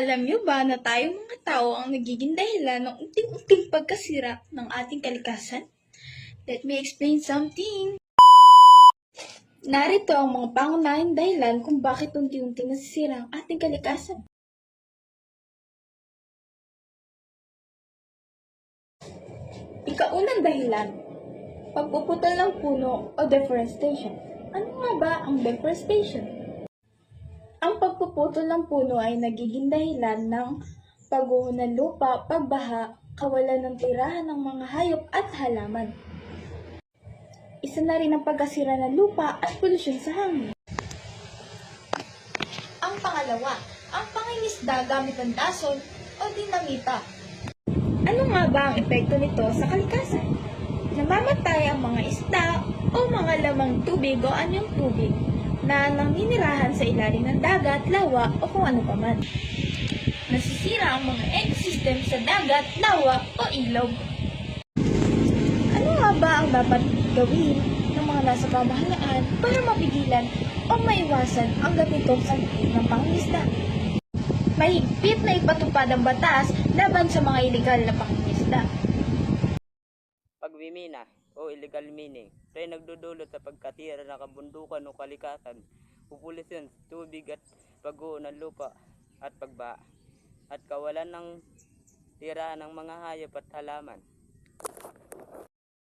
Alam niyo ba na tayong mga tao ang nagiging dahilan ng unting-unting pagkasira ng ating kalikasan? Let me explain something. Narito ang mga pangunahing dahilan kung bakit unti-unting nasisira ang ating kalikasan. Ikaunang dahilan, pagpuputol ng puno o deforestation. Ano nga ba ang deforestation? Ang pagpuputol ng puno ay nagiging dahilan ng pagguho ng lupa, pagbaha, kawalan ng tirahan ng mga hayop at halaman. Isa na rin ang pagkasira ng lupa at polusyon sa hangin. Ang pangalawa, ang pangingisda gamit ang dason o dinamita. Ano nga ba ang epekto nito sa kalikasan? Namamatay ang mga isda o mga lamang tubig o anyong tubig na naninirahan sa ilalim ng dagat, lawa o kung ano paman. Nasisira ang mga ecosystem sa dagat, lawa o ilog. Ano nga ba ang dapat gawin ng mga nasa pamahalaan para mapigilan o maiwasan ang ganitong sakit ng pangingisda? Mahigpit na ipatupad ang batas laban sa mga iligal na pangingisda. Pagmimina o illegal mining ay nagdudulot sa pagkatira ng kabundukan o kalikasan, populasyon, tubig at pagguho ng lupa at pagbaha, at kawalan ng tirahan ng mga hayop at halaman.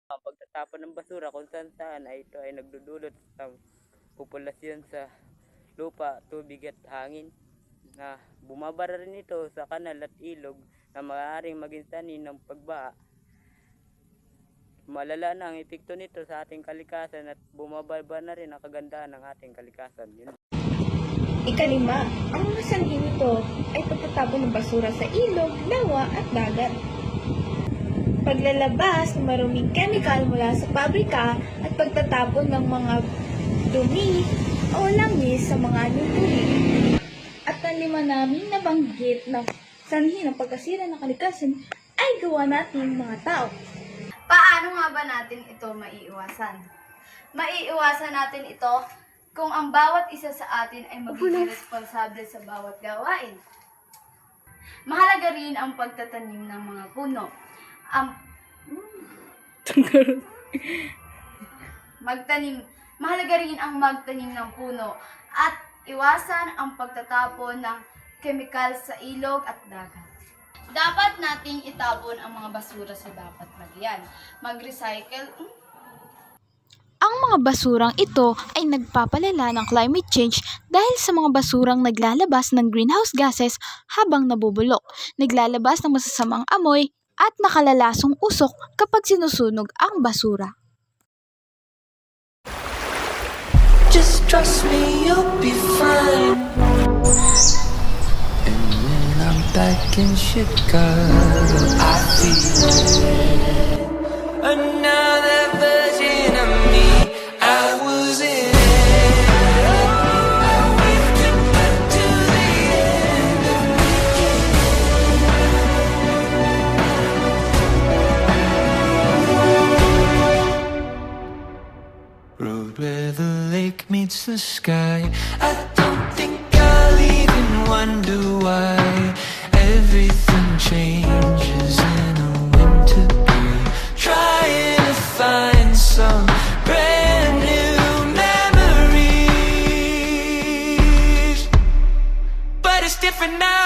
Ang pagtatapon ng basura kung saan ay ito ay nagdudulot sa populasyon sa lupa, tubig at hangin, na bumabara rin ito sa kanal at ilog na maaaring maging sanhi ng pagbaha. Malala na ang epekto nito sa ating kalikasan at bumababa na rin ang kagandahan ng ating kalikasan. Ikalima, ang mga sanhi nito ay pagtatapon ng basura sa ilog, lawa at dagat. Paglalabas ng maruming chemical mula sa pabrika at pagtatapon ng mga dumi o langis sa mga anyong tubig. At ang lima naming nabanggit na sanhi ng pagkasira ng kalikasan ay gawa natin mga tao. Paano nga ba natin ito maiiwasan? Maiiwasan natin ito kung ang bawat isa sa atin ay magiging responsable sa bawat gawain. Mahalaga rin ang pagtatanim ng mga puno. Mahalaga rin ang magtanim ng puno at iwasan ang pagtatapon ng kemikal sa ilog at dagat. Dapat nating itapon ang mga basura sa dapat lagyan. Mag-recycle. Ang mga basurang ito ay nagpapalala ng climate change dahil sa mga basurang naglalabas ng greenhouse gases habang nabubulok, naglalabas ng masasamang amoy at nakalalasong usok kapag sinusunog ang basura. Just trust me, you'll be fine. And when I'm back in Chicago, I feel it. Another version of me, I was in it. I waved you back to the end of me. Road where the lake meets the sky. I don't think I'll even wonder why everything changes in a winter breeze. Trying to find some brand new memories, but it's different now.